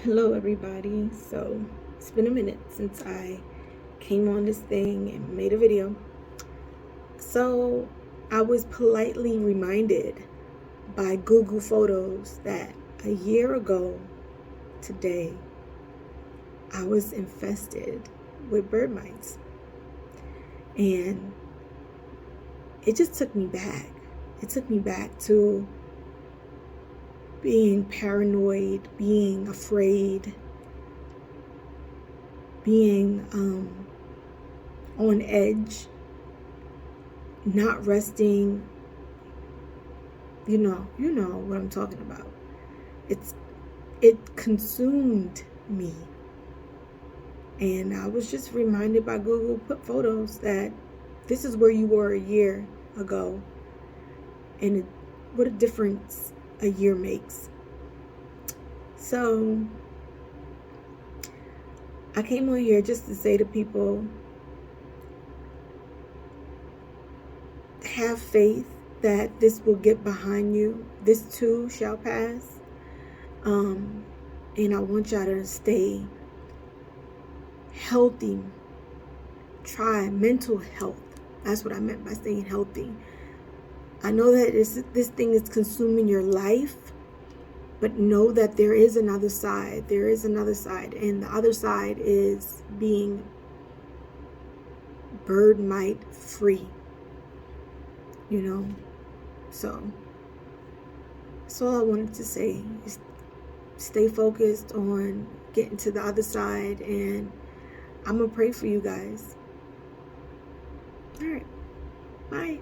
Hello, everybody. So it's been a minute since I came on this thing and made a video. So I was politely reminded by Google Photos that a year ago today, I was infested with bird mites. And it just took me back. It took me back to being paranoid, being afraid, being on edge, not resting. You know what I'm talking about. It consumed me. And I was just reminded by Google Photos that this is where you were a year ago, and what a difference a year makes. So I came on here just to say to people, have faith that this will get behind you. This too shall pass. And I want y'all to stay healthy. Try mental health. That's what I meant by saying healthy. I know that this thing is consuming your life, but know that there is another side. There is another side. And the other side is being bird mite free. So that's all I wanted to say is stay focused on getting to the other side, and I'm gonna pray for you guys. All right, bye.